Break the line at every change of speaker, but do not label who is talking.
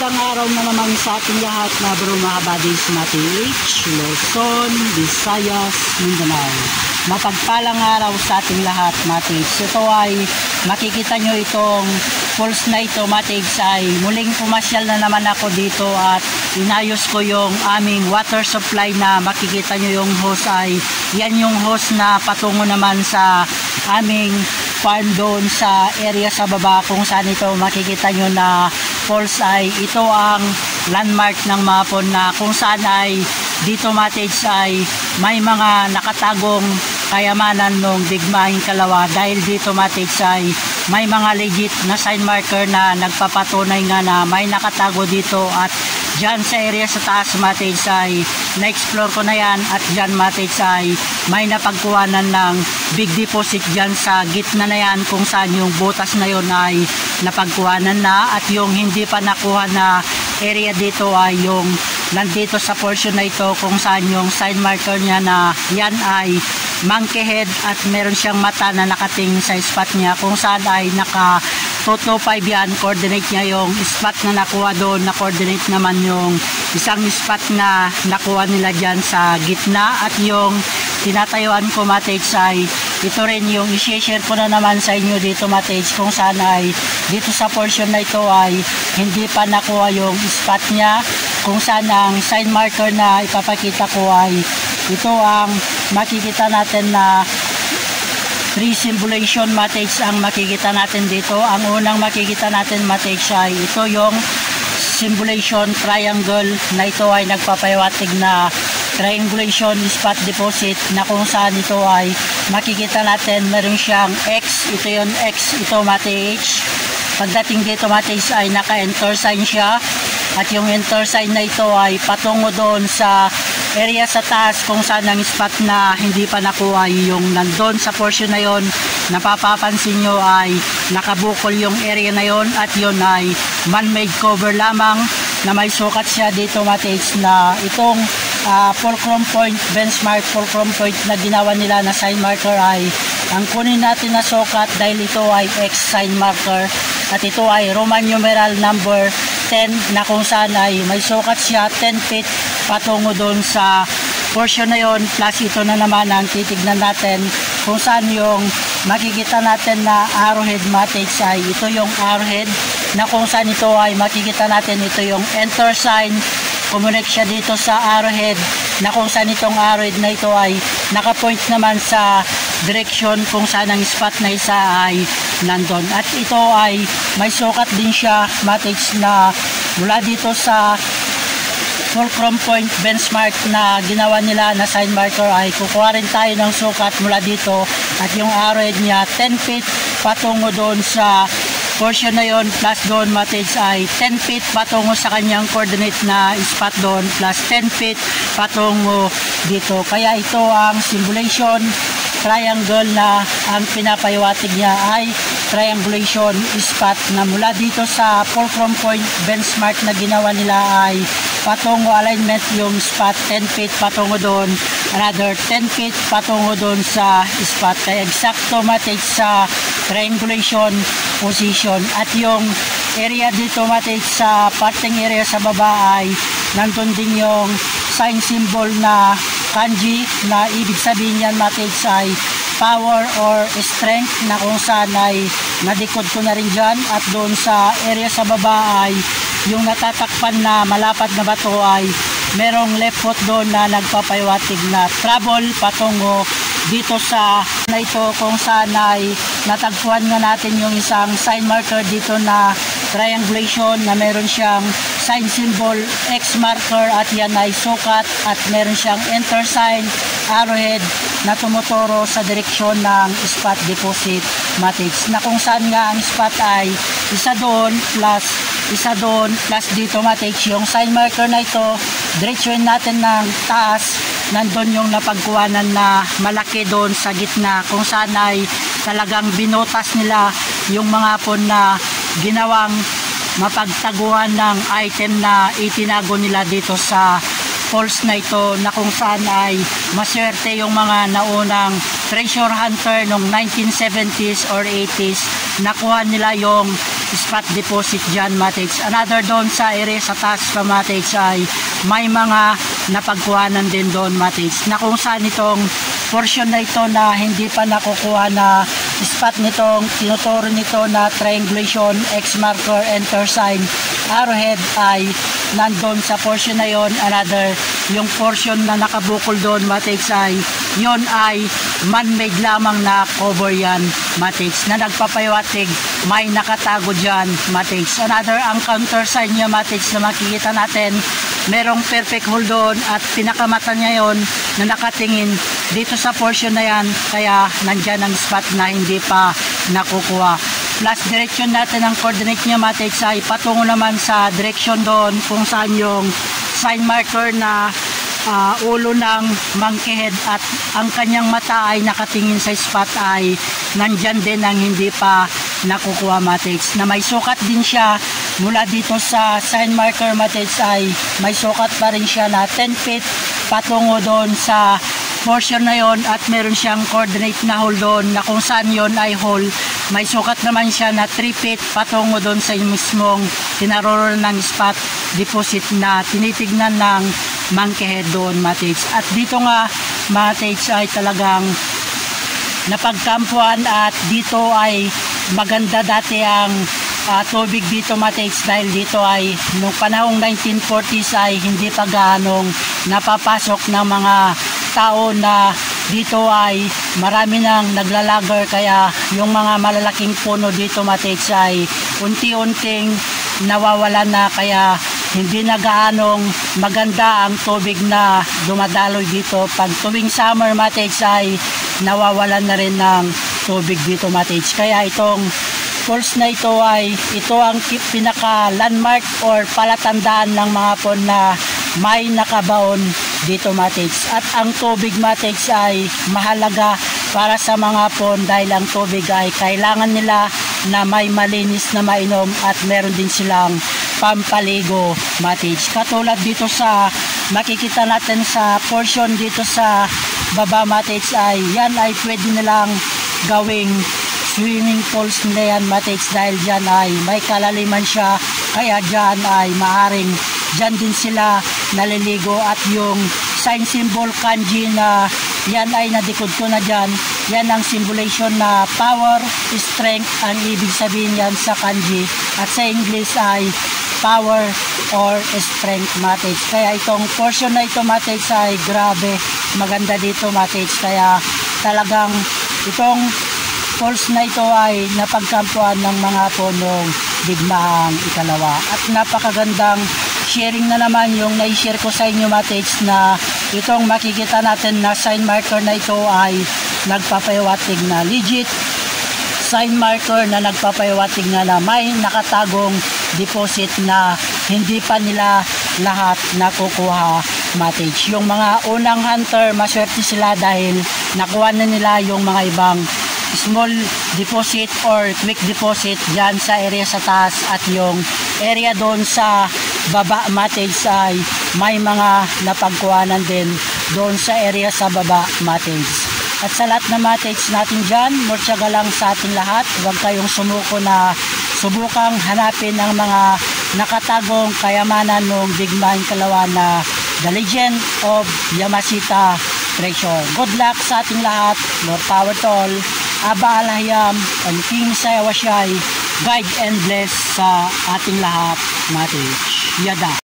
Magandang araw na naman sa ating lahat na mga buddies natin Luzon, Visayas, Mindanao. Mapagpalang araw sa ating lahat mates. Ito ay makikita nyo itong falls na ito mates ay muling pumasyal na naman ako dito at inayos ko yung aming water supply na makikita nyo yung hose ay yan yung hose na patungo naman sa aming farm doon sa area sa baba kung saan ito makikita nyo na falls ay ito ang landmark ng mapon na kung saan ay dito mates ay may mga nakatagong kayamanan ng digmaing kalawa dahil dito mates ay may mga legit na sign marker na nagpapatunay nga na may nakatago dito at dyan sa area sa taas mates ay na-explore ko na yan at dyan mates ay may napagkuhanan ng big deposit dyan sa gitna na yan kung saan yung butas na yon ay napagkuhanan na at yung hindi pa nakuha na area dito ay yung nandito sa portion na ito kung saan yung sign marker niya na yan ay monkey head at meron siyang mata na nakatingin sa spot niya kung saan ay naka 225 yan, coordinate niya yung spot na nakuha doon, na coordinate naman yung isang spot na nakuha nila dyan sa gitna at yung tinatayuan ko mates ay ito rin yung i-share ko na naman sa inyo dito mates kung saan ay dito sa portion na ito ay hindi pa nakuha yung spot niya kung saan ang sign marker na ipapakita ko ay ito ang makikita natin na pre-symbolization matrix ang makikita natin dito. Ang unang makikita natin matrix ay ito yung symbolization triangle na ito ay nagpapahiwatig na triangulation spot deposit na kung saan ito ay makikita natin meron siyang X, ito yung X, ito matrix. Pagdating dito matrix ay naka-enter sign siya at yung enter sign na ito ay patungo doon sa area sa taas kung saan ang spot na hindi pa nakuha yung nandun sa portion na yon. Napapapansin nyo ay nakabukol yung area na yon at yun ay man-made cover lamang na may sukat siya dito mates na itong fulcrum point, benchmark fulcrum point na ginawa nila na sign marker ay ang kunin natin na sukat dahil ito ay X sign marker at ito ay Roman numeral number 10 na kung saan ay may sukat siya 10 feet patungo doon sa portion na yon plus ito na naman ang titignan natin kung saan yung makikita natin na arrowhead matrix ay ito yung arrowhead na kung saan ito ay makikita natin ito yung enter sign kumonek siya dito sa arrowhead na kung saan itong arrowhead na ito ay nakapoint naman sa direction kung saan ang spot na isa ay nandun at ito ay may sukat din siya matrix na mula dito sa fulcrum point benchmark na ginawa nila na sign marker ay kukuha rin tayo ng sukat mula dito at yung arrowhead niya 10 feet patungo doon sa portion na yon plus doon matrix ay 10 feet patungo sa kanyang coordinate na spot doon plus 10 feet patungo dito kaya ito ang symbolization triangle na ang pinapahiwatig niya ay triangulation spot na mula dito sa fulcrum point benchmark na ginawa nila ay patungo alignment yung spot 10 feet patungo doon another 10 feet patungo doon sa spot kaya exacto matrix sa triangulation position at yung area dito matrix sa parting area sa baba ay nandun din yung sign symbol na kanji na ibig sabihin yan matrix ay power or strength na kung saan ay nadikod ko na rin dyan at doon sa area sa baba ay yung natatakpan na malapad na bato ay merong left foot doon na nagpapahiwatig na travel patungo dito sa na ito kung saan ay natagpuan nga natin yung isang sign marker dito na triangulation na meron siyang sign symbol X marker at yan ay sukat at meron siyang enter sign arrowhead na tumuturo sa direksyon ng spot deposit matrix na kung saan nga ang spot ay isa doon plus dito matrix yung sign marker na ito diretsuin natin ng taas nandun yung napagkuhanan na malaki doon sa gitna kung saan ay talagang binutas nila yung mga pon na ginawang mapagtaguan ng item na itinago nila dito sa falls na ito na kung saan ay maswerte yung mga naunang treasure hunter noong 1970s or 80s nakuha nila yung spot deposit dyan mates. Another doon sa area sa taas pa mates ay may mga napagkuhanan din doon mates, na kung saan itong portion na ito na hindi pa nakukuha na spot nitong tinuturo nito na triangulation, X marker, enter sign, arrowhead ay nandun sa portion na yon. Another, yung portion na nakabukol doon mates ay yon ay man-made lamang na cover yan mates, na nagpapayawatig may nakatago dyan mates. Another, ang counter sign niya mates na makikita natin, merong perfect hole doon at pinakamata niya yon na nakatingin dito sa portion na yan, kaya nandyan ang spot na hindi pa nakukuha. Plus direction natin ang coordinate niya mates ay patungo naman sa direction doon kung saan yung sign marker na ulo ng monkey head at ang kanyang mata ay nakatingin sa spot ay nandyan din ang hindi pa nakukuha mates, na may sukat din siya mula dito sa sign marker mates ay may sukat pa rin siya na 10 feet patungo doon sa portion na yon, at meron siyang coordinate na hole doon na kung saan yon ay hole, may sukat naman siya na 3 feet patungo doon sa mismong tinaroro ng spot deposit na tinitignan ng monkey head doon mates. At dito nga mates ay talagang napagkampuan at dito ay maganda dati ang tubig dito mates, dahil dito ay noong panahong 1940s ay hindi pa gaanong napapasok ng mga tao, na dito ay marami nang naglalager, kaya yung mga malalaking puno dito mates ay unti-unting nawawala na, kaya hindi na gaanong maganda ang tubig na dumadaloy dito. Pag tuwing summer mates ay nawawalan na rin ng tubig dito mates, kaya itong falls na ito ay ito ang pinaka landmark or palatandaan ng mga pond na may nakabaon dito mates. At ang tubig mates ay mahalaga para sa mga pond, dahil ang tubig ay kailangan nila na may malinis na mainom at meron din silang pampaligo mates. Katulad dito sa makikita natin sa portion dito sa baba mates ay yan ay pwede nilang gawing swimming pools nila yan mates, dahil dyan ay may kalaliman siya, kaya dyan ay maaring dyan din sila naliligo. At yung sign symbol kanji na yan ay nadikod ko na dyan, yan ang symbolization na power, strength ang ibig sabihin yan sa kanji, at sa English ay power or strength mates. Kaya itong portion na ito mates ay grabe maganda dito mates, kaya talagang itong falls na ito ay napagkampuan ng mga punong digmaang ikalawa. At napakagandang sharing na naman yung na-share ko sa inyo mates, na itong makikita natin na sign marker na ito ay nagpapayawatig na legit sign marker na nagpapayawatig na may nakatagong deposit na hindi pa nila lahat nakukuha mates. Yung mga unang hunter maswerte sila dahil nakuha na nila yung mga ibang small deposit or quick deposit dyan sa area sa taas, at yung area doon sa baba mates ay may mga napagkuhanan din doon sa area sa baba mates. At sa lahat na mates natin dyan, murtsaga lang sa ating lahat, huwag kayong sumuko na subukang hanapin ang mga nakatagong kayamanan ng digmaang ikalawa na The Legend of Yamashita Treasure. Good luck sa ating lahat. More power to all. Aba Alahayam, and King Sayawashay, guide and bless sa ating lahat mates. Yada.